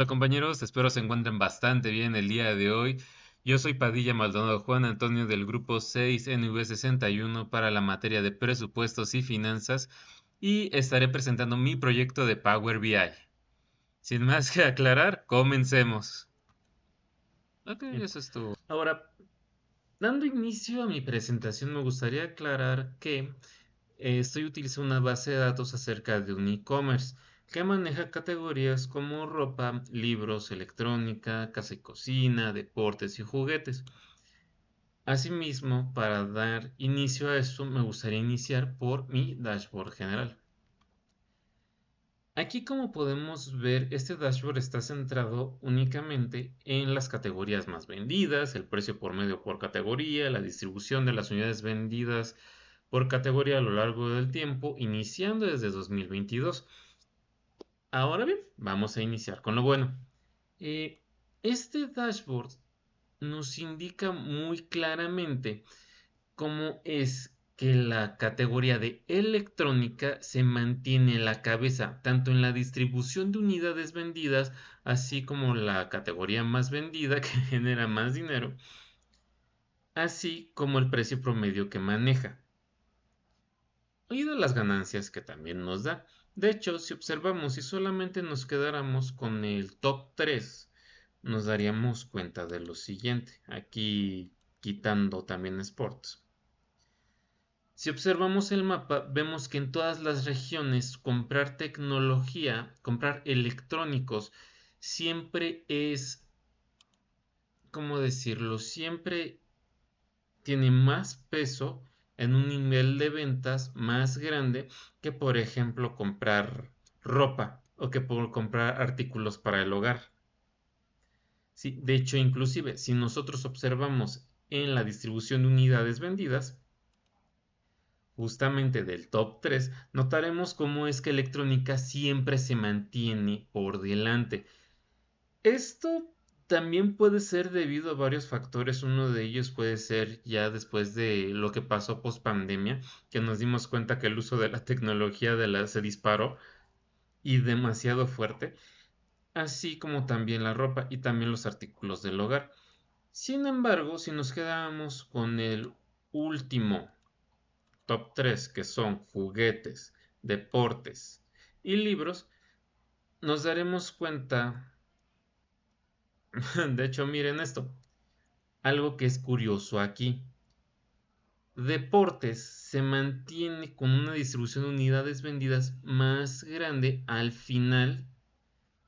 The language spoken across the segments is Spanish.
Hola compañeros, espero se encuentren bastante bien el día de hoy. Yo soy Padilla Maldonado Juan Antonio del grupo 6NV61 para la materia de presupuestos y finanzas y estaré presentando mi proyecto de Power BI. Sin más que aclarar, comencemos. Ok, Bien. eso es todo. Ahora, dando inicio a mi presentación, me gustaría aclarar que estoy utilizando una base de datos acerca de un e-commerce que maneja categorías como ropa, libros, electrónica, casa y cocina, deportes y juguetes. Asimismo, para dar inicio a esto, me gustaría iniciar por mi dashboard general. Aquí, como podemos ver, este dashboard está centrado únicamente en las categorías más vendidas, el precio por medio por categoría, la distribución de las unidades vendidas por categoría a lo largo del tiempo, iniciando desde 2022. Ahora bien, vamos a iniciar con lo bueno. Eh, este dashboard nos indica muy claramente cómo es que la categoría de electrónica se mantiene en la cabeza, tanto en la distribución de unidades vendidas, así como la categoría más vendida que genera más dinero, así como el precio promedio que maneja y de las ganancias que también nos da. De hecho, si observamos y solamente nos quedáramos con el top 3, nos daríamos cuenta de lo siguiente, aquí quitando también sports. Si observamos el mapa, vemos que en todas las regiones comprar tecnología, comprar electrónicos, siempre es, ¿cómo decirlo? Siempre tiene más peso en un nivel de ventas más grande que, por ejemplo, comprar ropa o que por comprar artículos para el hogar. Sí, de hecho, inclusive, si nosotros observamos en la distribución de unidades vendidas, justamente del top 3, notaremos cómo es que electrónica siempre se mantiene por delante. Esto también puede ser debido a varios factores. Uno de ellos puede ser ya después de lo que pasó post pandemia, que nos dimos cuenta que el uso de la tecnología se disparó y demasiado fuerte, así como también la ropa y también los artículos del hogar. Sin embargo, si nos quedamos con el último top 3 que son juguetes, deportes y libros, nos daremos cuenta, de hecho miren esto, algo que es curioso aquí. Deportes se mantiene con una distribución de unidades vendidas más grande al final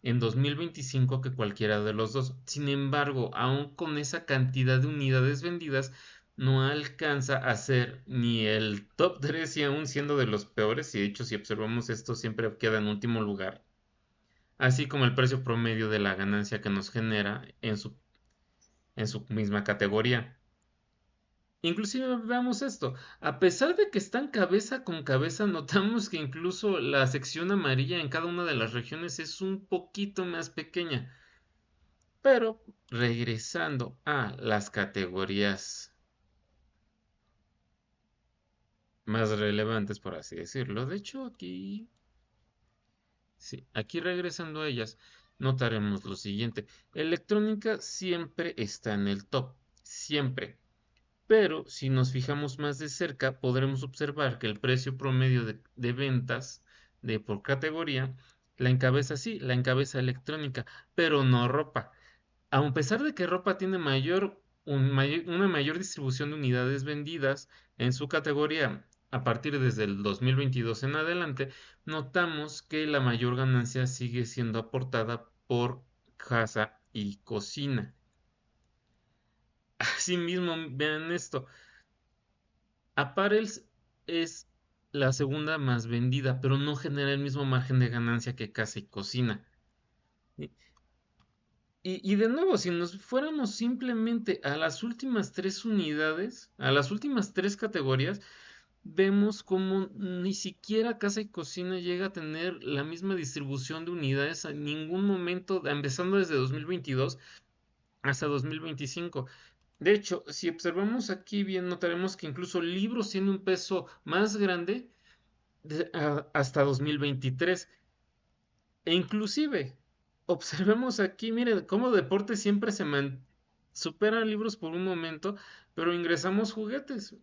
en 2025 que cualquiera de los dos. Sin embargo, aún con esa cantidad de unidades vendidas, no alcanza a ser ni el top 3 y aún siendo de los peores. Y de hecho, si observamos esto, siempre queda en último lugar. Así como el precio promedio de la ganancia que nos genera en su misma categoría. Inclusive veamos esto, a pesar de que están cabeza con cabeza, notamos que incluso la sección amarilla en cada una de las regiones es un poquito más pequeña. Pero regresando a las categorías más relevantes, por así decirlo, de hecho aquí, sí, aquí regresando a ellas, notaremos lo siguiente. Electrónica siempre está en el top, siempre. Pero si nos fijamos más de cerca, podremos observar que el precio promedio de ventas de por categoría la encabeza sí, la encabeza electrónica, pero no ropa. A pesar de que ropa tiene una mayor distribución de unidades vendidas en su categoría a partir desde el 2022 en adelante, notamos que la mayor ganancia sigue siendo aportada por casa y cocina. Asimismo, vean esto, Apparels es la segunda más vendida, pero no genera el mismo margen de ganancia que casa y cocina. Y de nuevo, si nos fuéramos simplemente a las últimas tres unidades, a las últimas tres categorías, vemos como ni siquiera casa y cocina llega a tener la misma distribución de unidades en ningún momento, empezando desde 2022 hasta 2025. De hecho, si observamos aquí bien, notaremos que incluso libros tiene un peso más grande hasta 2023. E inclusive, observemos aquí, miren, cómo deporte siempre supera libros por un momento, pero ingresamos juguetes.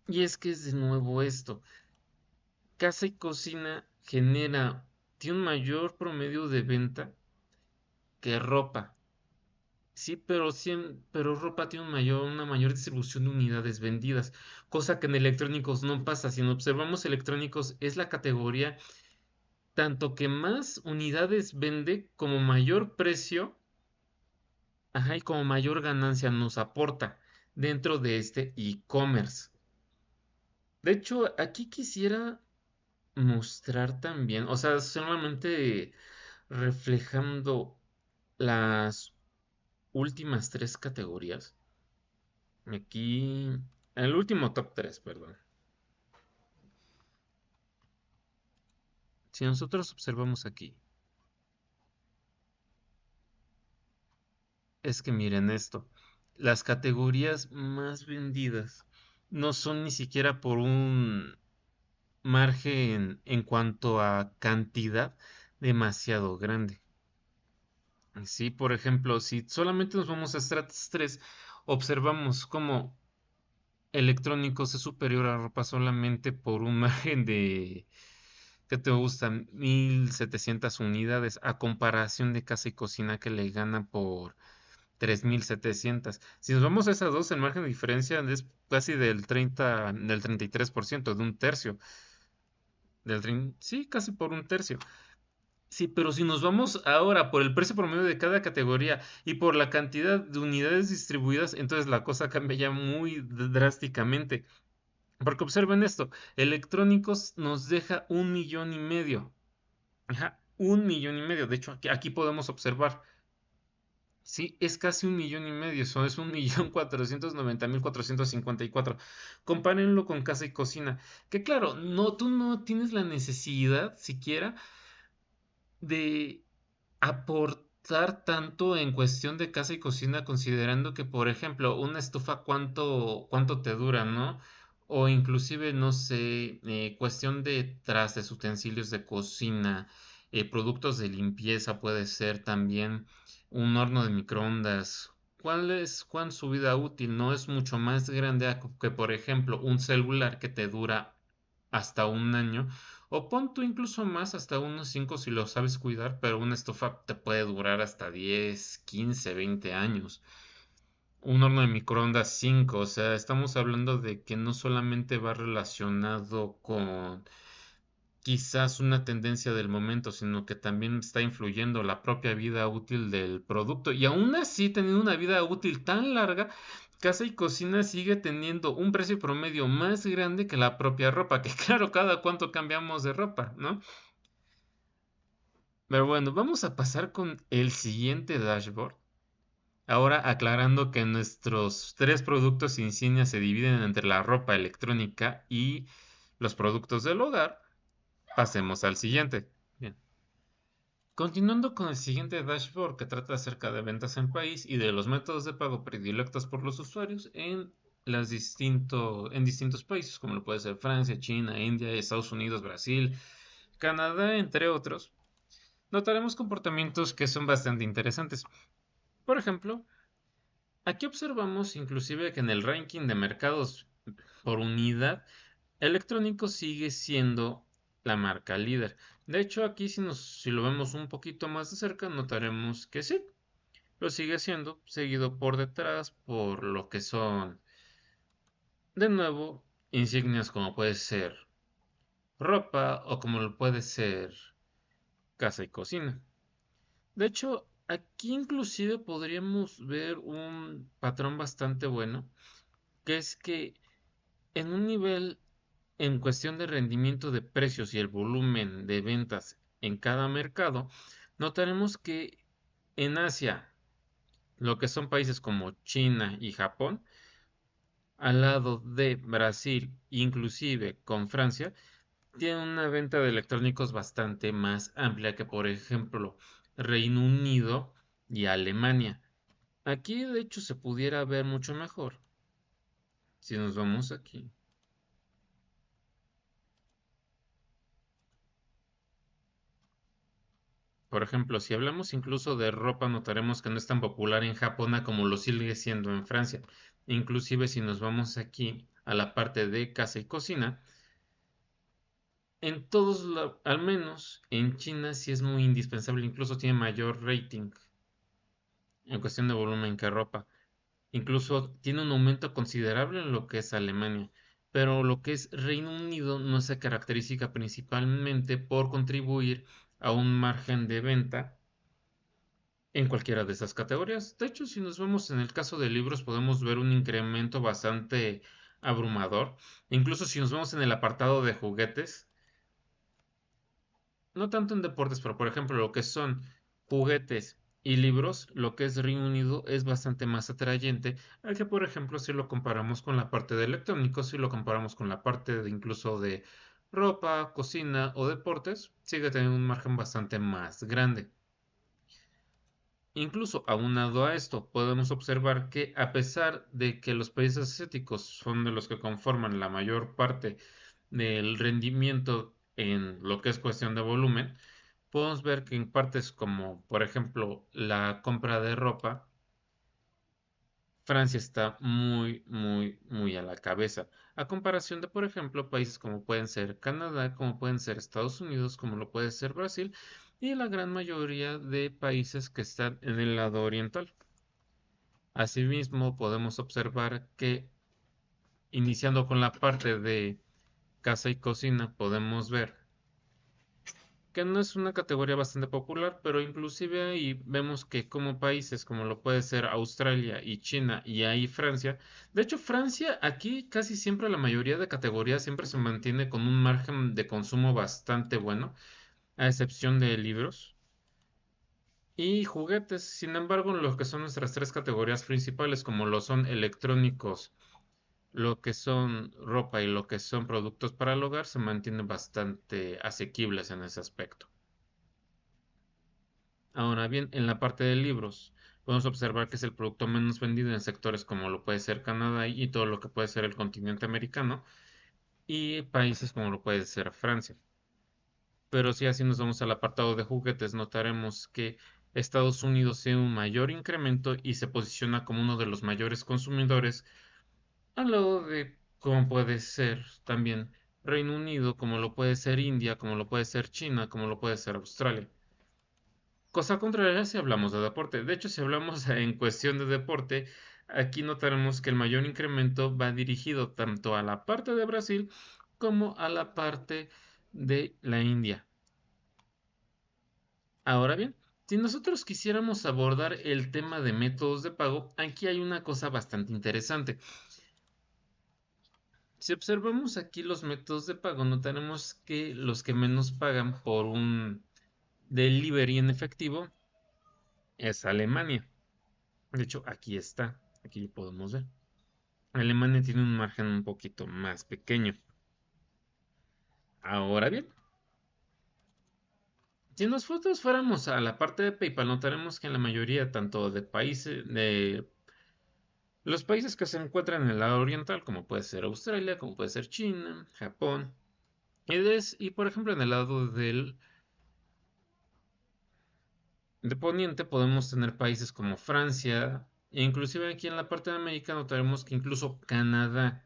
Y es que es de nuevo esto. Casa y cocina tiene un mayor promedio de venta que ropa. Sí, pero ropa tiene una mayor distribución de unidades vendidas, cosa que en electrónicos no pasa. Si observamos electrónicos, es la categoría tanto que más unidades vende como mayor precio, ajá, y como mayor ganancia nos aporta dentro de este e-commerce. De hecho, aquí quisiera mostrar también, o sea, solamente reflejando las últimas tres categorías. Aquí, el último top 3, perdón. Si nosotros observamos aquí, es que miren esto, las categorías más vendidas no son ni siquiera por un margen en cuanto a cantidad demasiado grande. Sí, por ejemplo, si solamente nos vamos a Stratos 3, observamos cómo electrónicos es superior a ropa solamente por un margen de, ¿qué te gustan? 1700 unidades a comparación de casa y cocina que le gana por 3700. Si nos vamos a esas dos, el margen de diferencia es casi del 33%, de un tercio. Sí, casi por un tercio. Sí, pero si nos vamos ahora por el precio promedio de cada categoría y por la cantidad de unidades distribuidas, entonces la cosa cambia ya muy drásticamente. Porque observen esto, electrónicos nos deja 1,5 millones. Ajá, 1,5 millones. De hecho, aquí podemos observar. Sí, es casi 1,5 millones. Eso es 1,490,454. Compárenlo con casa y cocina. Que claro, no, tú no tienes la necesidad siquiera de aportar tanto en cuestión de casa y cocina, considerando que, por ejemplo, una estufa cuánto te dura, ¿no? O inclusive, no sé, cuestión de trastes, utensilios de cocina, productos de limpieza puede ser también un horno de microondas. ¿Cuál es su vida útil? No es mucho más grande que, por ejemplo, un celular que te dura hasta un año, o pon tú incluso más, hasta unos 5 si lo sabes cuidar, pero una estufa te puede durar hasta 10 15 20 años. Un horno de microondas 5, o sea, estamos hablando de que no solamente va relacionado con quizás una tendencia del momento, sino que también está influyendo la propia vida útil del producto. Y aún así, teniendo una vida útil tan larga, casa y cocina sigue teniendo un precio promedio más grande que la propia ropa, que claro, cada cuánto cambiamos de ropa, ¿no? Pero bueno, vamos a pasar con el siguiente dashboard. Ahora aclarando que nuestros tres productos insignia se dividen entre la ropa electrónica y los productos del hogar, pasemos al siguiente. Bien. Continuando con el siguiente dashboard que trata acerca de ventas en país y de los métodos de pago predilectos por los usuarios en distintos países, como lo puede ser Francia, China, India, Estados Unidos, Brasil, Canadá, entre otros, notaremos comportamientos que son bastante interesantes. Por ejemplo, aquí observamos inclusive que en el ranking de mercados por unidad, electrónico sigue siendo la marca líder. De hecho, aquí si lo vemos un poquito más de cerca, notaremos que sí, lo sigue siendo, seguido por detrás por lo que son, de nuevo, insignias como puede ser ropa o como lo puede ser casa y cocina. De hecho, aquí inclusive podríamos ver un patrón bastante bueno, que es que en un nivel, en cuestión de rendimiento de precios y el volumen de ventas en cada mercado, notaremos que en Asia, lo que son países como China y Japón, al lado de Brasil, inclusive con Francia, tienen una venta de electrónicos bastante más amplia que, por ejemplo, Reino Unido y Alemania. Aquí, de hecho, se pudiera ver mucho mejor. Si nos vamos aquí. Por ejemplo, si hablamos incluso de ropa, notaremos que no es tan popular en Japón como lo sigue siendo en Francia. Inclusive si nos vamos aquí a la parte de casa y cocina, en todos, al menos en China sí es muy indispensable, incluso tiene mayor rating en cuestión de volumen que ropa. Incluso tiene un aumento considerable en lo que es Alemania, pero lo que es Reino Unido no se caracteriza principalmente por contribuir a un margen de venta en cualquiera de esas categorías. De hecho, si nos vemos en el caso de libros, podemos ver un incremento bastante abrumador. Incluso si nos vemos en el apartado de juguetes, no tanto en deportes, pero por ejemplo lo que son juguetes y libros, lo que es Reino Unido es bastante más atrayente a que por ejemplo si lo comparamos con la parte de electrónicos, si lo comparamos con la parte de incluso de ropa, cocina o deportes, sigue teniendo un margen bastante más grande. Incluso aunado a esto, podemos observar que a pesar de que los países asiáticos son de los que conforman la mayor parte del rendimiento en lo que es cuestión de volumen, podemos ver que en partes como, por ejemplo, la compra de ropa, Francia está muy a la cabeza, a comparación de, por ejemplo, países como pueden ser Canadá, como pueden ser Estados Unidos, como lo puede ser Brasil, y la gran mayoría de países que están en el lado oriental. Asimismo, podemos observar que, iniciando con la parte de casa y cocina, podemos ver que no es una categoría bastante popular, pero inclusive ahí vemos que como países como lo puede ser Australia y China y ahí Francia, de hecho Francia aquí casi siempre la mayoría de categorías siempre se mantiene con un margen de consumo bastante bueno, a excepción de libros y juguetes. Sin embargo, lo que son nuestras tres categorías principales como lo son electrónicos, lo que son ropa y lo que son productos para el hogar se mantienen bastante asequibles en ese aspecto. Ahora bien, en la parte de libros, podemos observar que es el producto menos vendido en sectores como lo puede ser Canadá y todo lo que puede ser el continente americano y países como lo puede ser Francia. Pero si así nos vamos al apartado de juguetes, notaremos que Estados Unidos tiene un mayor incremento y se posiciona como uno de los mayores consumidores, al lado de como puede ser también Reino Unido, como lo puede ser India, como lo puede ser China, como lo puede ser Australia. Cosa contraria si hablamos de deporte. De hecho, si hablamos en cuestión de deporte, aquí notaremos que el mayor incremento va dirigido tanto a la parte de Brasil como a la parte de la India. Ahora bien, si nosotros quisiéramos abordar el tema de métodos de pago, aquí hay una cosa bastante interesante. Si observamos aquí los métodos de pago, notaremos que los que menos pagan por un delivery en efectivo es Alemania. De hecho, aquí está, aquí lo podemos ver. Alemania tiene un margen un poquito más pequeño. Ahora bien, si nosotros fuéramos a la parte de PayPal, notaremos que en la mayoría, tanto de países, de los países que se encuentran en el lado oriental, como puede ser Australia, como puede ser China, Japón, y por ejemplo en el lado de Poniente podemos tener países como Francia, e inclusive aquí en la parte de América notaremos que incluso Canadá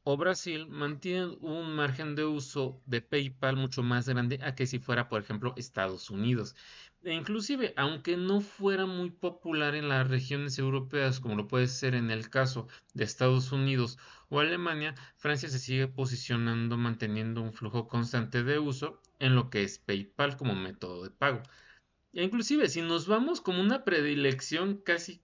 o Brasil mantienen un margen de uso de PayPal mucho más grande a que si fuera, por ejemplo, Estados Unidos. E inclusive, aunque no fuera muy popular en las regiones europeas, como lo puede ser en el caso de Estados Unidos o Alemania, Francia se sigue posicionando manteniendo un flujo constante de uso en lo que es PayPal como método de pago. E inclusive, si nos vamos como una predilección casi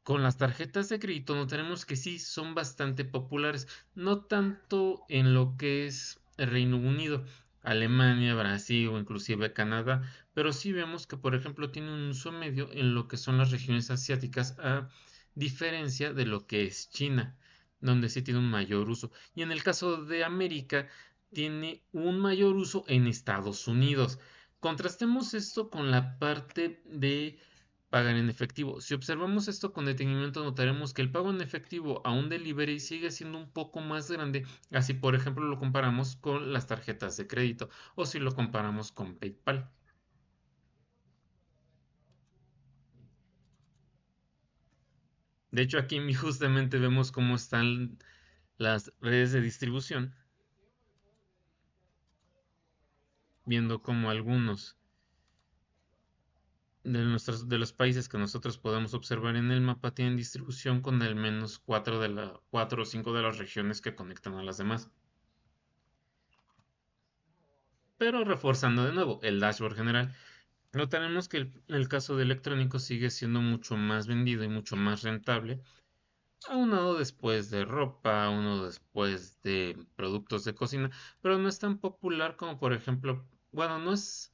con las tarjetas de crédito notaremos que sí son bastante populares, no tanto en lo que es el Reino Unido, Alemania, Brasil o inclusive Canadá, pero sí vemos que por ejemplo tiene un uso medio en lo que son las regiones asiáticas, a diferencia de lo que es China, donde sí tiene un mayor uso. Y en el caso de América, tiene un mayor uso en Estados Unidos. Contrastemos esto con la parte de pagan en efectivo. Si observamos esto con detenimiento, notaremos que el pago en efectivo a un delivery sigue siendo un poco más grande, así por ejemplo lo comparamos con las tarjetas de crédito o si lo comparamos con PayPal. De hecho, aquí justamente vemos cómo están las redes de distribución, viendo cómo algunos de los países que nosotros podemos observar en el mapa tienen distribución con al menos 4 o 5 de las regiones que conectan a las demás. Pero reforzando de nuevo el dashboard general, notaremos que el caso de electrónicos sigue siendo mucho más vendido y mucho más rentable, aunado después de ropa, uno después de productos de cocina, pero no es tan popular como por ejemplo, bueno, no es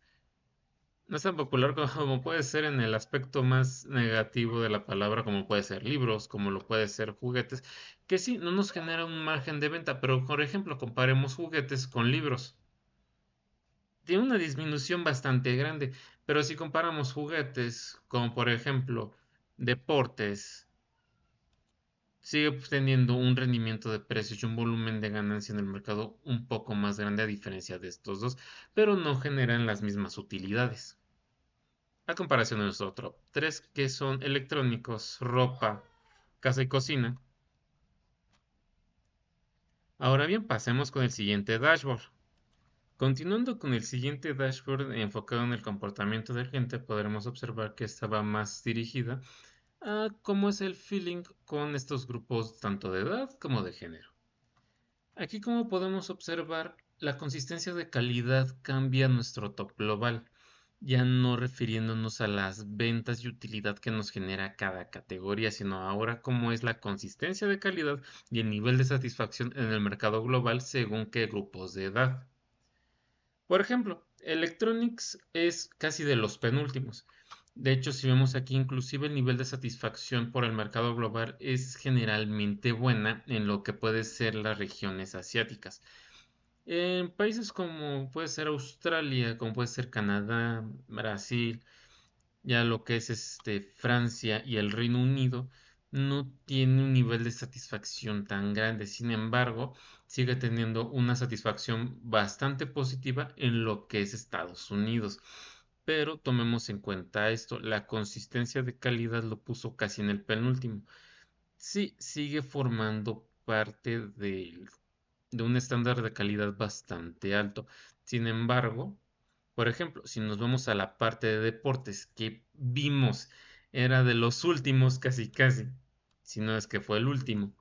tan popular como puede ser en el aspecto más negativo de la palabra, como puede ser libros, como lo puede ser juguetes, que sí, no nos genera un margen de venta, pero por ejemplo, comparemos juguetes con libros. Tiene una disminución bastante grande, pero si comparamos juguetes, como por ejemplo deportes, sigue teniendo un rendimiento de precios y un volumen de ganancia en el mercado un poco más grande a diferencia de estos dos, pero no generan las mismas utilidades. A comparación de nuestro top 3, que son electrónicos, ropa, casa y cocina. Ahora bien, pasemos con el siguiente dashboard. Continuando con el siguiente dashboard enfocado en el comportamiento del cliente, podremos observar que estaba más dirigida a cómo es el feeling con estos grupos tanto de edad como de género. Aquí como podemos observar, la consistencia de calidad cambia nuestro top global, ya no refiriéndonos a las ventas y utilidad que nos genera cada categoría, sino ahora cómo es la consistencia de calidad y el nivel de satisfacción en el mercado global según qué grupos de edad. Por ejemplo, Electronics es casi de los penúltimos. De hecho, si vemos aquí, inclusive el nivel de satisfacción por el mercado global es generalmente buena en lo que puede ser las regiones asiáticas. En países como puede ser Australia, como puede ser Canadá, Brasil, ya lo que es Francia y el Reino Unido, no tiene un nivel de satisfacción tan grande. Sin embargo, sigue teniendo una satisfacción bastante positiva en lo que es Estados Unidos. Pero tomemos en cuenta esto, la consistencia de calidad lo puso casi en el penúltimo. Sí, sigue formando parte de un estándar de calidad bastante alto. Sin embargo, por ejemplo, si nos vamos a la parte de deportes que vimos, era de los últimos casi casi, si no es que fue el último.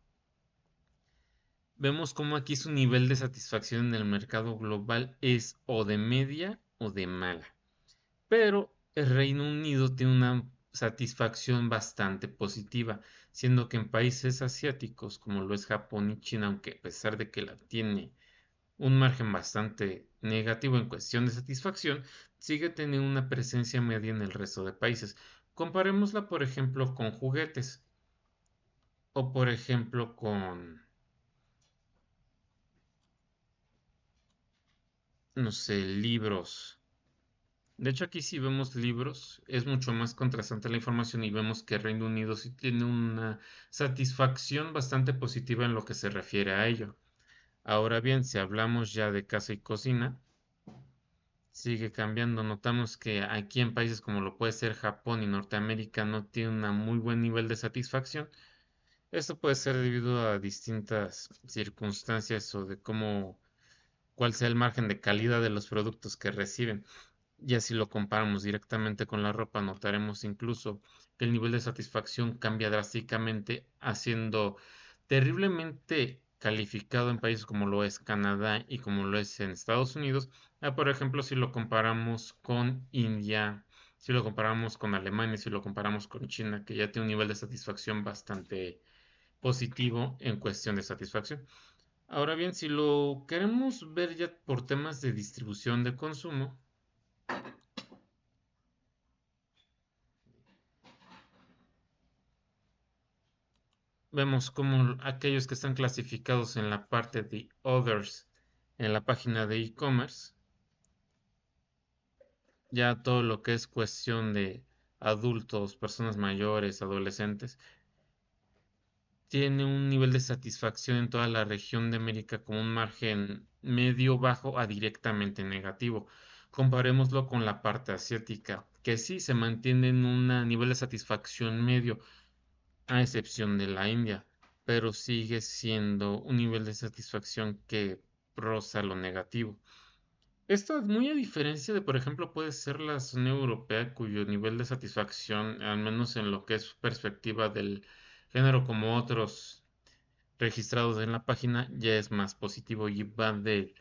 Vemos cómo aquí su nivel de satisfacción en el mercado global es o de media o de mala. Pero el Reino Unido tiene una satisfacción bastante positiva, siendo que en países asiáticos como lo es Japón y China, aunque a pesar de que la tiene un margen bastante negativo en cuestión de satisfacción, sigue teniendo una presencia media en el resto de países. Comparémosla, por ejemplo, con juguetes o, por ejemplo, con, no sé, libros. De hecho, aquí si vemos libros, es mucho más contrastante la información y vemos que Reino Unido sí tiene una satisfacción bastante positiva en lo que se refiere a ello. Ahora bien, si hablamos ya de casa y cocina, sigue cambiando. Notamos que aquí en países como lo puede ser Japón y Norteamérica no tiene un muy buen nivel de satisfacción. Esto puede ser debido a distintas circunstancias o de cuál sea el margen de calidad de los productos que reciben. Y así lo comparamos directamente con la ropa, notaremos incluso que el nivel de satisfacción cambia drásticamente, haciendo terriblemente calificado en países como lo es Canadá y como lo es en Estados Unidos, por ejemplo, si lo comparamos con India, si lo comparamos con Alemania, si lo comparamos con China, que ya tiene un nivel de satisfacción bastante positivo en cuestión de satisfacción. Ahora bien, si lo queremos ver ya por temas de distribución de consumo, vemos como aquellos que están clasificados en la parte de Others en la página de e-commerce, ya todo lo que es cuestión de adultos, personas mayores, adolescentes, tiene un nivel de satisfacción en toda la región de América con un margen medio bajo a directamente negativo. Comparémoslo con la parte asiática, que sí se mantiene en un nivel de satisfacción medio, a excepción de la India, pero sigue siendo un nivel de satisfacción que roza lo negativo. Esto es muy a diferencia de, por ejemplo, puede ser la zona europea, cuyo nivel de satisfacción, al menos en lo que es perspectiva del género como otros registrados en la página, ya es más positivo y va de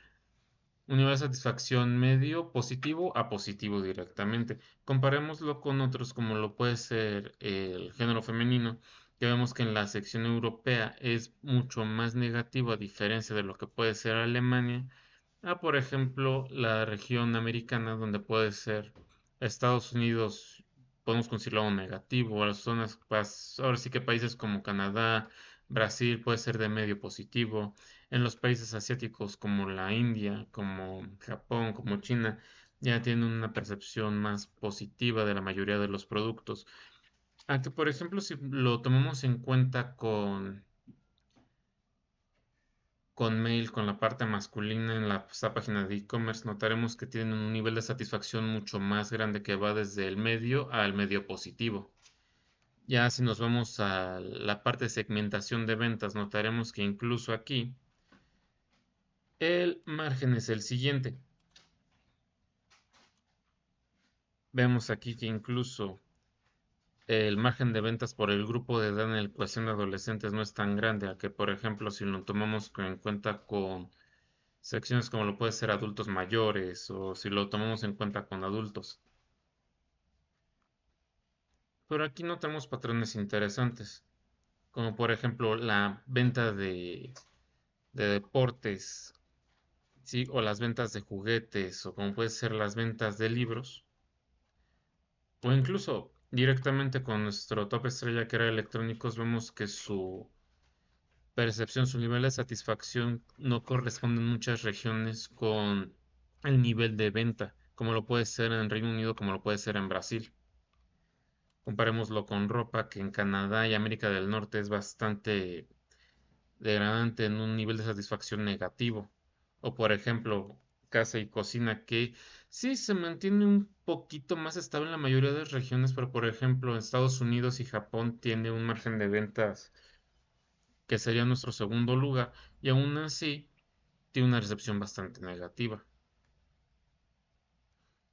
un nivel de satisfacción medio positivo a positivo directamente. Comparémoslo con otros como lo puede ser el género femenino, que vemos que en la sección europea es mucho más negativo a diferencia de lo que puede ser Alemania, a por ejemplo la región americana donde puede ser Estados Unidos, podemos considerarlo negativo, o las zonas, ahora sí que países como Canadá, Brasil puede ser de medio positivo, en los países asiáticos como la India, como Japón, como China, ya tienen una percepción más positiva de la mayoría de los productos. Aunque, por ejemplo, si lo tomamos en cuenta con mail, con la parte masculina en esta página de e-commerce, notaremos que tienen un nivel de satisfacción mucho más grande que va desde el medio al medio positivo. Ya si nos vamos a la parte de segmentación de ventas, notaremos que incluso aquí el margen es el siguiente. Vemos aquí que incluso el margen de ventas por el grupo de edad en la ecuación de adolescentes no es tan grande, a que por ejemplo si lo tomamos en cuenta con secciones como lo puede ser adultos mayores o si lo tomamos en cuenta con adultos. Pero aquí notamos patrones interesantes, como por ejemplo la venta de deportes, ¿sí? O las ventas de juguetes, o como puede ser las ventas de libros, o incluso directamente con nuestro top estrella que era electrónicos, vemos que su percepción, su nivel de satisfacción no corresponde en muchas regiones con el nivel de venta, como lo puede ser en Reino Unido, como lo puede ser en Brasil. Comparémoslo con ropa, que en Canadá y América del Norte es bastante degradante en un nivel de satisfacción negativo. O por ejemplo, casa y cocina, que sí se mantiene un poquito más estable en la mayoría de las regiones, pero por ejemplo en Estados Unidos y Japón tiene un margen de ventas que sería nuestro segundo lugar, y aún así tiene una recepción bastante negativa.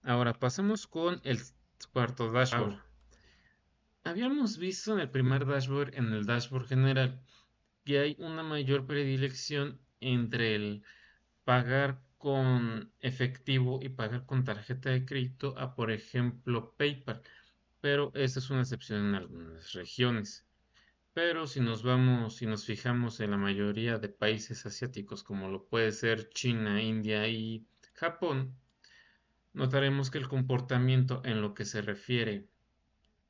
Ahora pasemos con el cuarto dashboard. Habíamos visto en el primer dashboard, en el dashboard general, que hay una mayor predilección entre el pagar con efectivo y pagar con tarjeta de crédito a, por ejemplo, PayPal. Pero esta es una excepción en algunas regiones. Pero si nos vamos, si nos fijamos en la mayoría de países asiáticos, como lo puede ser China, India y Japón, notaremos que el comportamiento en lo que se refiere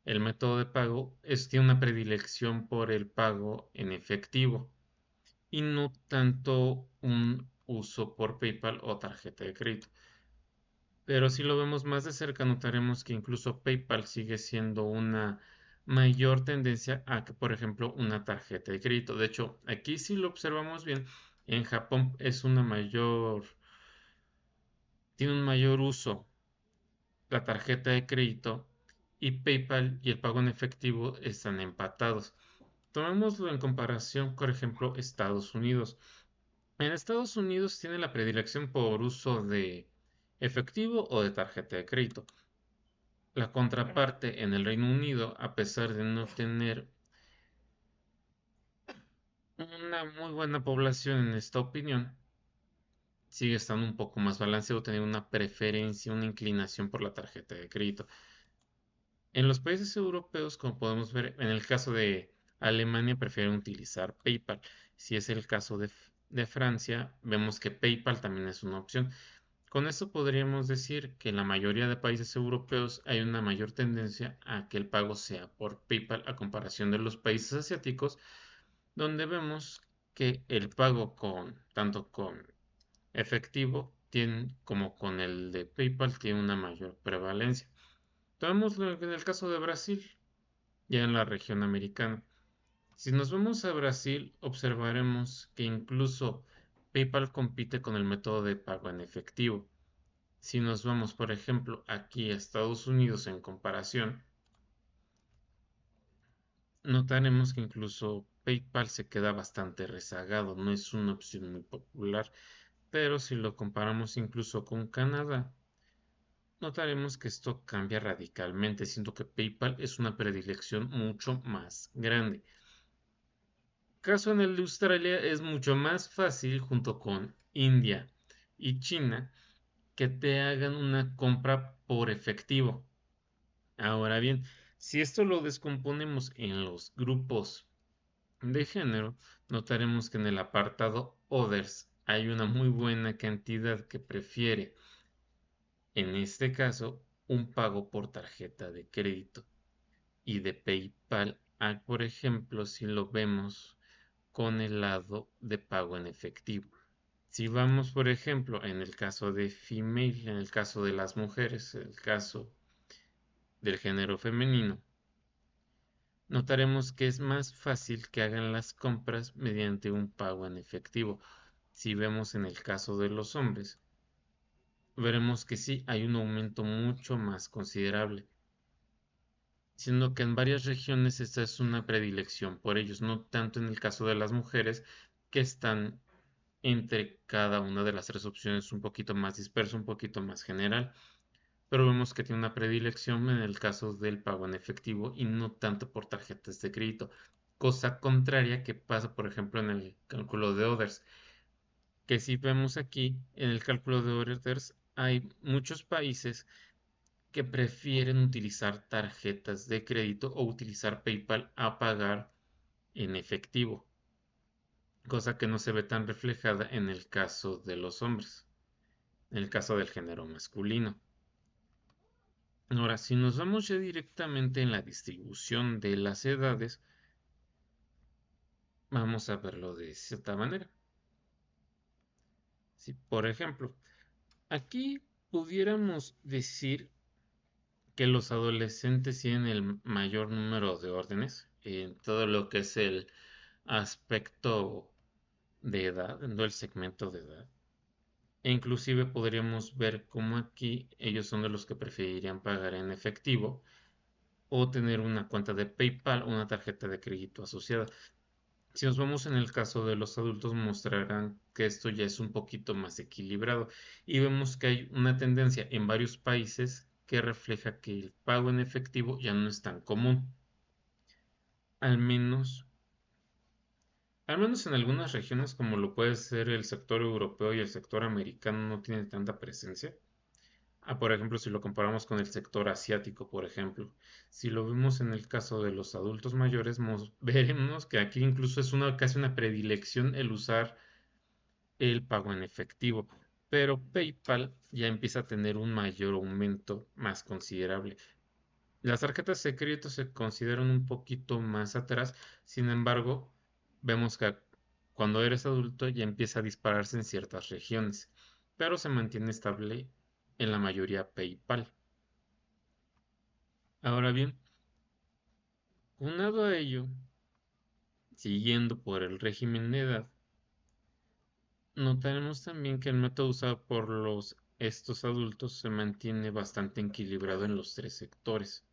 el método de pago tiene una predilección por el pago en efectivo y no tanto un uso por PayPal o tarjeta de crédito. Pero si lo vemos más de cerca, notaremos que incluso PayPal sigue siendo una mayor tendencia a que, por ejemplo, una tarjeta de crédito. De hecho, aquí si lo observamos bien, en Japón tiene un mayor uso la tarjeta de crédito y PayPal y el pago en efectivo están empatados. Tomémoslo en comparación, por ejemplo, Estados Unidos. En Estados Unidos tiene la predilección por uso de efectivo o de tarjeta de crédito. La contraparte en el Reino Unido, a pesar de no tener una muy buena población en esta opinión, sigue estando un poco más balanceado, tener una preferencia, una inclinación por la tarjeta de crédito. En los países europeos, como podemos ver, en el caso de Alemania prefieren utilizar PayPal. Si es el caso de Francia, vemos que PayPal también es una opción. Con esto podríamos decir que en la mayoría de países europeos hay una mayor tendencia a que el pago sea por PayPal a comparación de los países asiáticos, donde vemos que el pago tanto con efectivo como con el de PayPal tiene una mayor prevalencia. Tomemos en el caso de Brasil, ya en la región americana. Si nos vamos a Brasil, observaremos que incluso PayPal compite con el método de pago en efectivo. Si nos vamos, por ejemplo, aquí a Estados Unidos en comparación, notaremos que incluso PayPal se queda bastante rezagado, no es una opción muy popular, pero si lo comparamos incluso con Canadá, notaremos que esto cambia radicalmente, siendo que PayPal es una predilección mucho más grande. Caso en el de Australia es mucho más fácil junto con India y China que te hagan una compra por efectivo. Ahora bien, si esto lo descomponemos en los grupos de género, notaremos que en el apartado Others hay una muy buena cantidad que prefiere, en este caso, un pago por tarjeta de crédito y de PayPal, por ejemplo, si lo vemos con el lado de pago en efectivo. Si vamos, por ejemplo, en el caso de female, en el caso de las mujeres, en el caso del género femenino, notaremos que es más fácil que hagan las compras mediante un pago en efectivo. Si vemos en el caso de los hombres, veremos que sí hay un aumento mucho más considerable, siendo que en varias regiones esta es una predilección por ellos, no tanto en el caso de las mujeres que están entre cada una de las tres opciones un poquito más disperso, un poquito más general, pero vemos que tiene una predilección en el caso del pago en efectivo y no tanto por tarjetas de crédito, cosa contraria que pasa por ejemplo en el cálculo de Others, que si vemos aquí en el cálculo de Others hay muchos países que prefieren utilizar tarjetas de crédito o utilizar PayPal a pagar en efectivo, cosa que no se ve tan reflejada en el caso de los hombres, en el caso del género masculino. Ahora, si nos vamos ya directamente en la distribución de las edades, vamos a verlo de cierta manera. Si, por ejemplo, aquí pudiéramos decir que los adolescentes tienen el mayor número de órdenes en todo lo que es el aspecto de edad, en todo el segmento de edad. E inclusive podríamos ver cómo aquí ellos son de los que preferirían pagar en efectivo o tener una cuenta de PayPal o una tarjeta de crédito asociada. Si nos vamos en el caso de los adultos, mostrarán que esto ya es un poquito más equilibrado y vemos que hay una tendencia en varios países que refleja que el pago en efectivo ya no es tan común. Al menos, al menos en algunas regiones como lo puede ser el sector europeo y el sector americano no tienen tanta presencia. Por ejemplo, si lo comparamos con el sector asiático, por ejemplo, si lo vemos en el caso de los adultos mayores, veremos que aquí incluso es casi una predilección el usar el pago en efectivo, pero PayPal ya empieza a tener un mayor aumento más considerable. Las tarjetas de crédito se consideran un poquito más atrás, sin embargo, vemos que cuando eres adulto ya empieza a dispararse en ciertas regiones, pero se mantiene estable en la mayoría PayPal. Ahora bien, unado a ello, siguiendo por el régimen de edad, notaremos también que el método usado por estos adultos se mantiene bastante equilibrado en los tres sectores.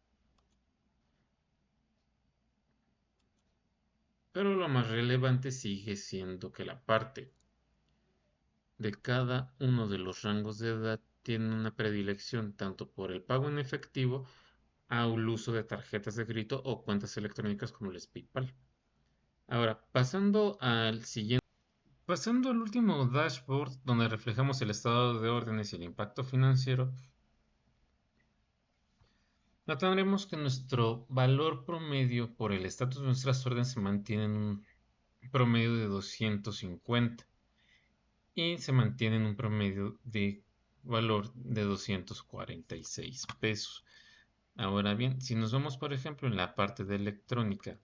Pero lo más relevante sigue siendo que la parte de cada uno de los rangos de edad tiene una predilección tanto por el pago en efectivo al uso de tarjetas de crédito o cuentas electrónicas como el PayPal. Ahora, pasando al último dashboard donde reflejamos el estado de órdenes y el impacto financiero, notaremos que nuestro valor promedio por el estatus de nuestras órdenes se mantiene en un promedio de 250 y se mantiene en un promedio de valor de 246 pesos. Ahora bien, si nos vamos por ejemplo en la parte de electrónica,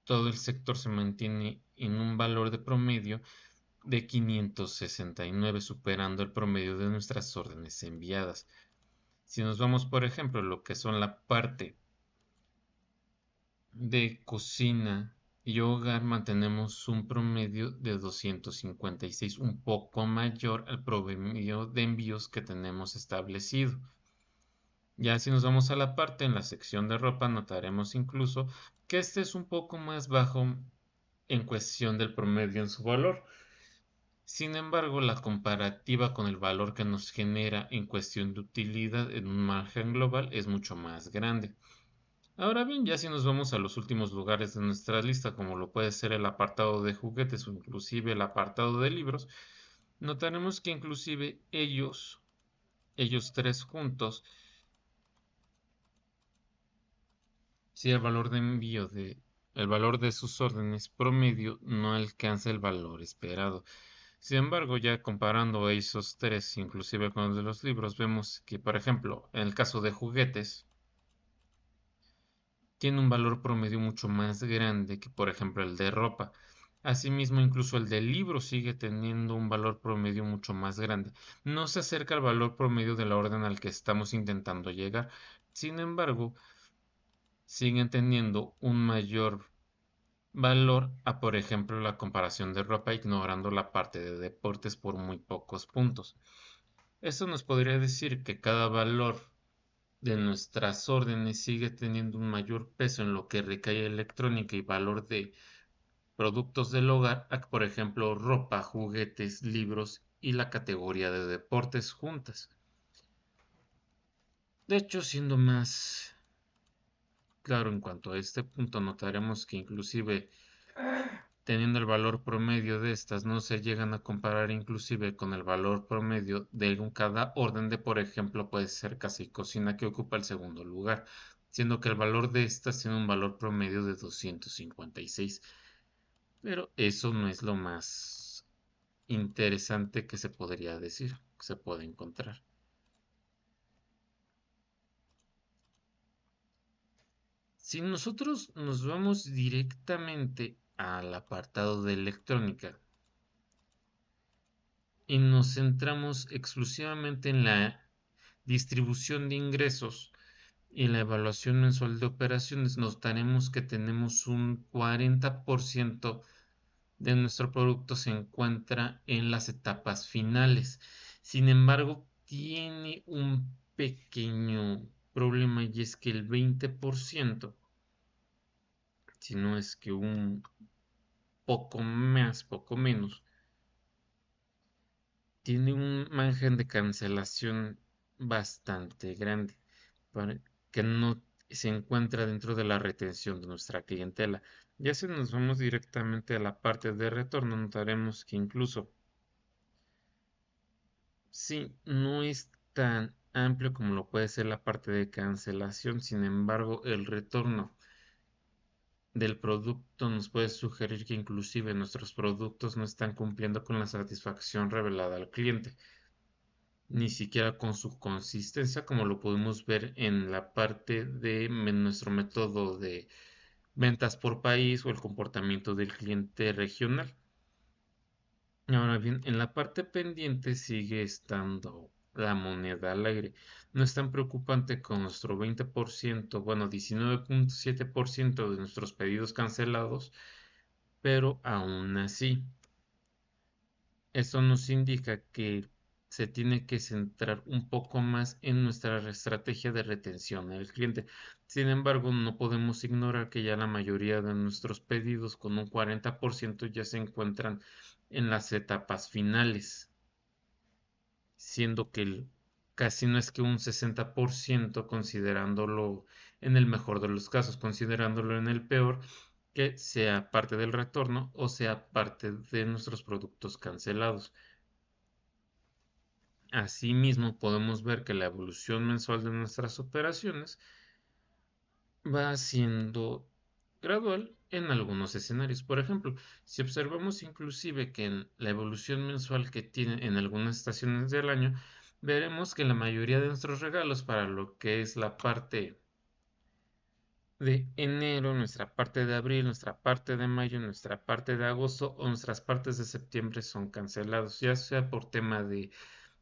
todo el sector se mantiene en un valor de promedio de 569, superando el promedio de nuestras órdenes enviadas. Si nos vamos, por ejemplo, a lo que son la parte de cocina y hogar, mantenemos un promedio de 256, un poco mayor al promedio de envíos que tenemos establecido. Ya si nos vamos a la parte en la sección de ropa, notaremos incluso que este es un poco más bajo en cuestión del promedio en su valor. Sin embargo, la comparativa con el valor que nos genera en cuestión de utilidad en un margen global es mucho más grande. Ahora bien, ya si nos vamos a los últimos lugares de nuestra lista, como lo puede ser el apartado de juguetes o inclusive el apartado de libros, notaremos que inclusive ellos tres juntos, si el valor de sus órdenes promedio no alcanza el valor esperado. Sin embargo, ya comparando esos tres, inclusive con los de los libros, vemos que, por ejemplo, en el caso de juguetes, tiene un valor promedio mucho más grande que, por ejemplo, el de ropa. Asimismo, incluso el del libro sigue teniendo un valor promedio mucho más grande. No se acerca al valor promedio de la orden al que estamos intentando llegar. Sin embargo, siguen teniendo un mayor valor a, por ejemplo, la comparación de ropa, ignorando la parte de deportes por muy pocos puntos. Esto nos podría decir que cada valor de nuestras órdenes sigue teniendo un mayor peso en lo que recae electrónica y valor de productos del hogar, a, por ejemplo, ropa, juguetes, libros y la categoría de deportes juntas. De hecho, siendo más claro en cuanto a este punto, notaremos que inclusive teniendo el valor promedio de estas, no se llegan a comparar inclusive con el valor promedio de cada orden de, por ejemplo, puede ser casa y cocina que ocupa el segundo lugar, siendo que el valor de estas tiene un valor promedio de 256. Pero eso no es lo más interesante que se podría decir, que se puede encontrar. Si nosotros nos vamos directamente al apartado de electrónica, y nos centramos exclusivamente en la distribución de ingresos y la evaluación mensual de operaciones, notaremos que tenemos un 40% de nuestro producto se encuentra en las etapas finales. Sin embargo, tiene un pequeño problema y es que el 20%, si no es que un poco más, poco menos, tiene un margen de cancelación bastante grande para que no se encuentra dentro de la retención de nuestra clientela. Ya si nos vamos directamente a la parte de retorno, notaremos que incluso si no es tan amplio como lo puede ser la parte de cancelación, sin embargo, el retorno del producto nos puede sugerir que inclusive nuestros productos no están cumpliendo con la satisfacción revelada al cliente, ni siquiera con su consistencia, como lo podemos ver en la parte de nuestro método de ventas por país o el comportamiento del cliente regional. Ahora bien, en la parte pendiente sigue estando la moneda al aire. No es tan preocupante con nuestro 20%, bueno, 19.7% de nuestros pedidos cancelados, pero aún así esto nos indica que se tiene que centrar un poco más en nuestra estrategia de retención del cliente. Sin embargo, no podemos ignorar que ya la mayoría de nuestros pedidos, con un 40%, ya se encuentran en las etapas finales, siendo que casi no es que un 60%, considerándolo en el mejor de los casos, considerándolo en el peor, que sea parte del retorno o sea parte de nuestros productos cancelados. Asimismo, podemos ver que la evolución mensual de nuestras operaciones va siendo gradual en algunos escenarios. Por ejemplo, si observamos inclusive que en la evolución mensual que tiene en algunas estaciones del año, veremos que la mayoría de nuestros regalos para lo que es la parte de enero, nuestra parte de abril, nuestra parte de mayo, nuestra parte de agosto o nuestras partes de septiembre son cancelados, ya sea por tema de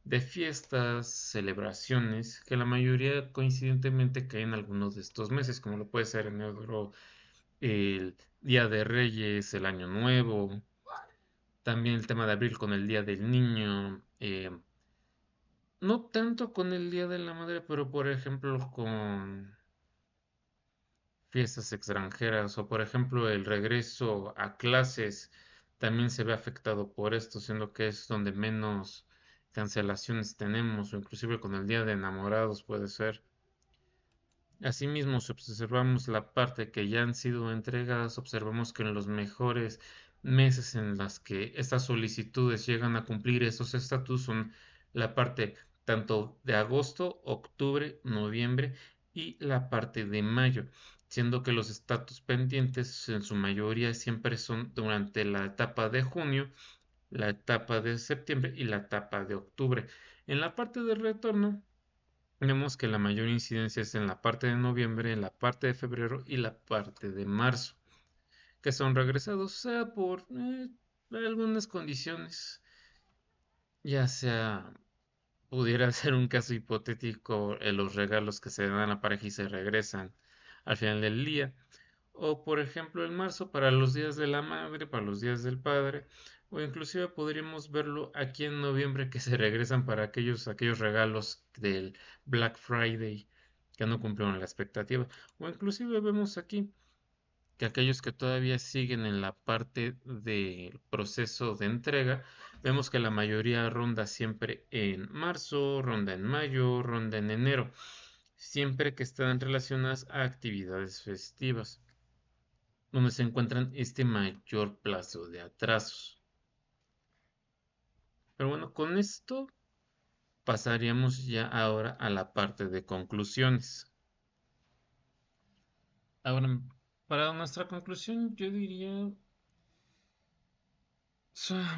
de fiestas, celebraciones, que la mayoría coincidentemente caen en algunos de estos meses, como lo puede ser enero, el Día de Reyes, el Año Nuevo, también el tema de abril con el Día del Niño, no tanto con el Día de la Madre, pero por ejemplo con fiestas extranjeras o por ejemplo el regreso a clases también se ve afectado por esto, siendo que es donde menos cancelaciones tenemos, o inclusive con el Día de Enamorados puede ser. Asimismo, si observamos la parte que ya han sido entregadas, observamos que en los mejores meses en las que estas solicitudes llegan a cumplir esos estatus son la parte tanto de agosto, octubre, noviembre y la parte de mayo, siendo que los estatus pendientes en su mayoría siempre son durante la etapa de junio, la etapa de septiembre y la etapa de octubre. En la parte de retorno, vemos que la mayor incidencia es en la parte de noviembre, en la parte de febrero y la parte de marzo, que son regresados, sea por algunas condiciones, ya sea pudiera ser un caso hipotético los regalos que se dan a la pareja y se regresan al final del día, o por ejemplo en marzo para los días de la madre, para los días del padre, o inclusive podríamos verlo aquí en noviembre que se regresan para aquellos regalos del Black Friday que no cumplieron la expectativa. O inclusive vemos aquí que aquellos que todavía siguen en la parte del proceso de entrega, vemos que la mayoría ronda siempre en marzo, ronda en mayo, ronda en enero, siempre que están relacionadas a actividades festivas donde se encuentran este mayor plazo de atrasos. Pero bueno, con esto pasaríamos ya ahora a la parte de conclusiones. Ahora, para nuestra conclusión, yo diría,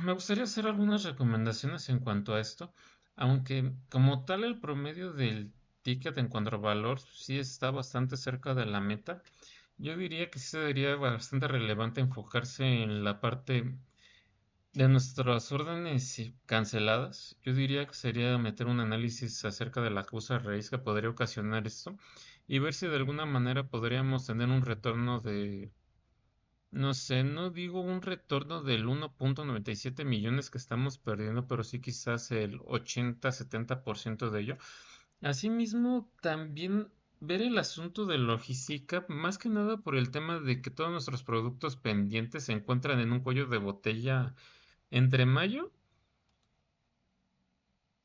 me gustaría hacer algunas recomendaciones en cuanto a esto, aunque como tal el promedio del ticket en cuanto a valor sí está bastante cerca de la meta. Yo diría que sí sería bastante relevante enfocarse en la parte de nuestras órdenes canceladas. Yo diría que sería meter un análisis acerca de la causa raíz que podría ocasionar esto y ver si de alguna manera podríamos tener un retorno de, no sé, no digo un retorno del 1.97 millones que estamos perdiendo, pero sí quizás el 80-70% de ello. Asimismo, también ver el asunto de logística, más que nada por el tema de que todos nuestros productos pendientes se encuentran en un cuello de botella entre mayo.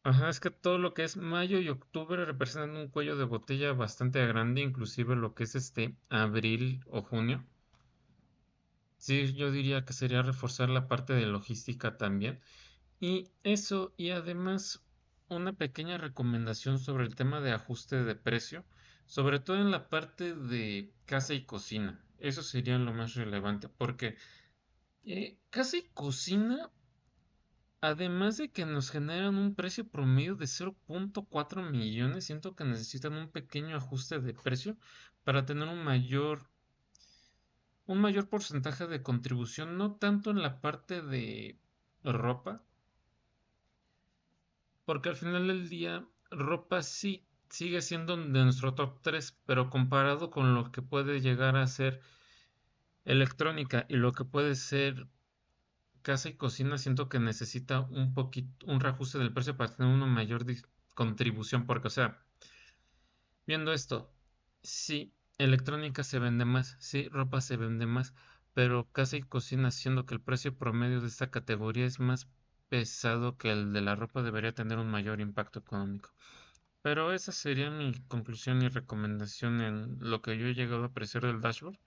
Ajá, es que todo lo que es mayo y octubre representan un cuello de botella bastante grande, inclusive lo que es este abril o junio. Sí, yo diría que sería reforzar la parte de logística también. Y eso, y además una pequeña recomendación sobre el tema de ajuste de precio, sobre todo en la parte de casa y cocina. Eso sería lo más relevante, porque casa y cocina, además de que nos generan un precio promedio de 0.4 millones, siento que necesitan un pequeño ajuste de precio para tener un mayor porcentaje de contribución, no tanto en la parte de ropa, porque al final del día ropa sí sigue siendo de nuestro top 3, pero comparado con lo que puede llegar a ser electrónica y lo que puede ser casa y cocina, siento que necesita un poquito, un reajuste del precio para tener una mayor contribución, porque, o sea, viendo esto, sí, electrónica se vende más, sí, ropa se vende más, pero casa y cocina, siendo que el precio promedio de esta categoría es más pesado que el de la ropa, debería tener un mayor impacto económico. Pero esa sería mi conclusión y recomendación en lo que yo he llegado a apreciar del dashboard.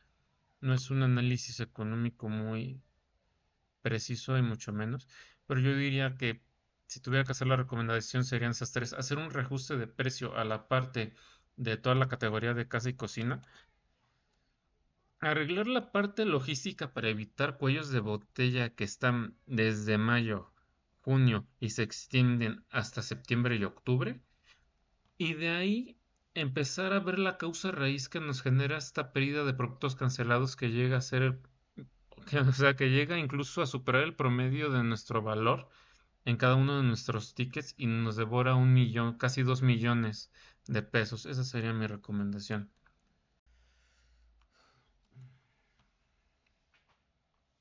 No es un análisis económico muy preciso y mucho menos, pero yo diría que si tuviera que hacer la recomendación serían esas tres: hacer un reajuste de precio a la parte de toda la categoría de casa y cocina, arreglar la parte logística para evitar cuellos de botella que están desde mayo, junio y se extienden hasta septiembre y octubre, y de ahí empezar a ver la causa raíz que nos genera esta pérdida de productos cancelados que llega a ser, o sea, que llega incluso a superar el promedio de nuestro valor en cada uno de nuestros tickets y nos devora 1 millón, casi 2 millones de pesos. Esa sería mi recomendación.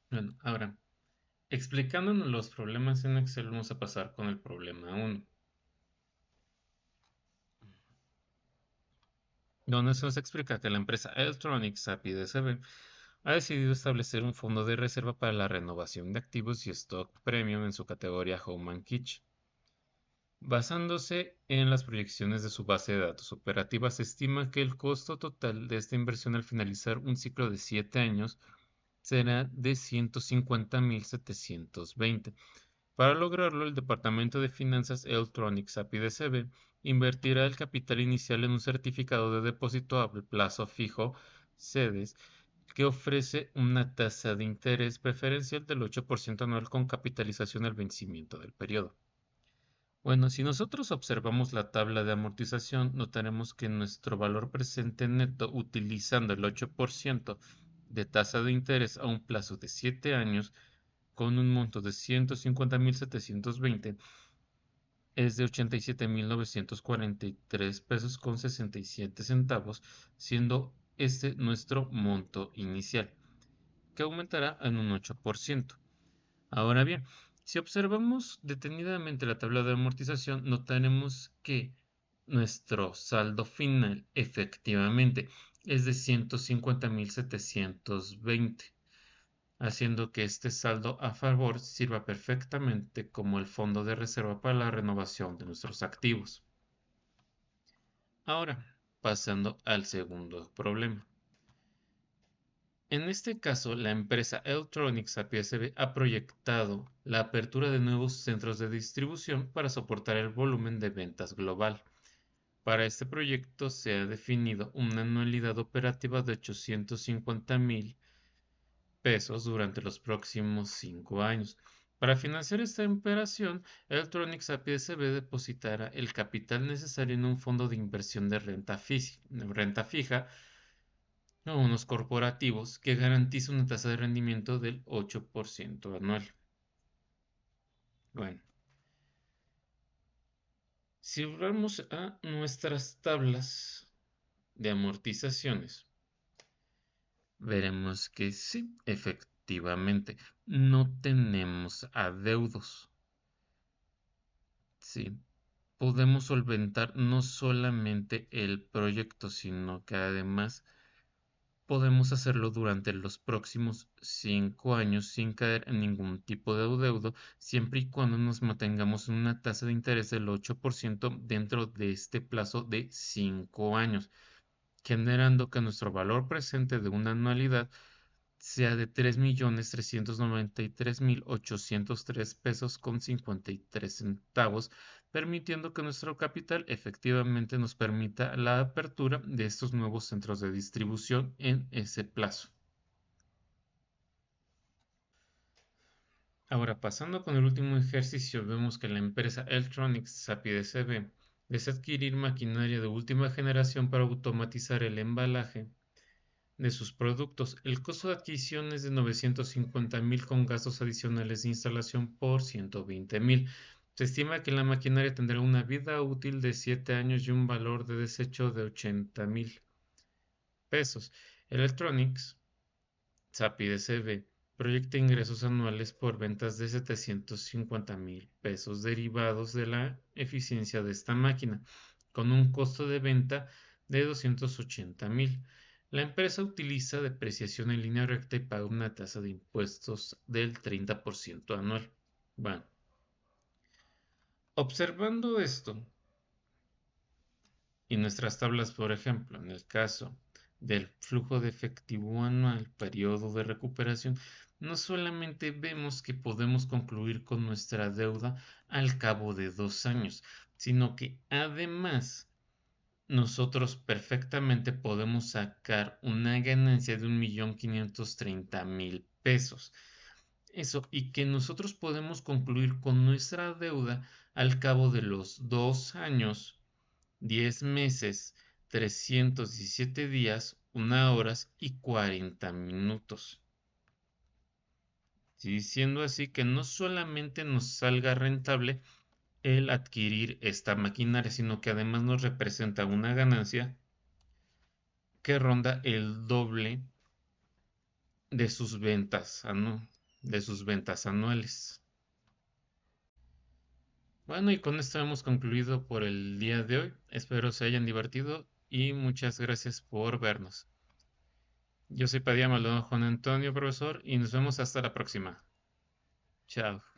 Bueno, ahora, explicándonos los problemas en Excel, vamos a pasar con el problema 1, donde se nos explica que la empresa Electronics API DCB ha decidido establecer un fondo de reserva para la renovación de activos y stock premium en su categoría Home and Kitchen. Basándose en las proyecciones de su base de datos operativa, se estima que el costo total de esta inversión al finalizar un ciclo de 7 años será de 150.720. Para lograrlo, el Departamento de Finanzas Electronics API-DCB invertirá el capital inicial en un certificado de depósito a plazo fijo (CEDES) que ofrece una tasa de interés preferencial del 8% anual con capitalización al vencimiento del periodo. Bueno, si nosotros observamos la tabla de amortización, notaremos que nuestro valor presente neto utilizando el 8% de tasa de interés a un plazo de 7 años con un monto de 150.720 es de 87.943 pesos con 67 centavos, siendo este nuestro monto inicial, que aumentará en un 8%. Ahora bien, si observamos detenidamente la tabla de amortización, notaremos que nuestro saldo final efectivamente es de 150.720, haciendo que este saldo a favor sirva perfectamente como el fondo de reserva para la renovación de nuestros activos. Ahora, pasando al segundo problema. En este caso, la empresa Electronics APSB ha proyectado la apertura de nuevos centros de distribución para soportar el volumen de ventas global. Para este proyecto se ha definido una anualidad operativa de 850.000 pesos durante los próximos 5 años. Para financiar esta operación, Electronics APSB depositará el capital necesario en un fondo de inversión de renta fija o unos corporativos que garantiza una tasa de rendimiento del 8% anual. Bueno, si vamos a nuestras tablas de amortizaciones, veremos que sí, efectivamente, no tenemos adeudos. Sí, podemos solventar no solamente el proyecto, sino que además podemos hacerlo durante los próximos 5 años sin caer en ningún tipo de adeudo, siempre y cuando nos mantengamos en una tasa de interés del 8% dentro de este plazo de 5 años, generando que nuestro valor presente de una anualidad sea de 3.393.803 pesos con 53 centavos, permitiendo que nuestro capital efectivamente nos permita la apertura de estos nuevos centros de distribución en ese plazo. Ahora, pasando con el último ejercicio, vemos que la empresa Electronics SAPI DCB desea adquirir maquinaria de última generación para automatizar el embalaje de sus productos. El costo de adquisición es de 950.000 con gastos adicionales de instalación por 120.000. Se estima que la maquinaria tendrá una vida útil de 7 años y un valor de desecho de 80.000 pesos. Electronics, SAPI DCB, proyecta ingresos anuales por ventas de 750.000 pesos derivados de la eficiencia de esta máquina, con un costo de venta de 280.000. La empresa utiliza depreciación en línea recta y paga una tasa de impuestos del 30% anual. Bueno, observando esto y nuestras tablas, por ejemplo, en el caso del flujo de efectivo anual, periodo de recuperación, no solamente vemos que podemos concluir con nuestra deuda al cabo de 2 años, sino que además nosotros perfectamente podemos sacar una ganancia de 1.530.000 pesos. Eso, y que nosotros podemos concluir con nuestra deuda al cabo de los 2 años, 10 meses, 317 días, 1 horas y 40 minutos. ¿sí? Siendo así que no solamente nos salga rentable el adquirir esta maquinaria, sino que además nos representa una ganancia que ronda el doble de sus de sus ventas anuales. Bueno, y con esto hemos concluido por el día de hoy. Espero se hayan divertido y muchas gracias por vernos. Yo soy Padilla Maldonado Juan Antonio, profesor, y nos vemos hasta la próxima. Chao.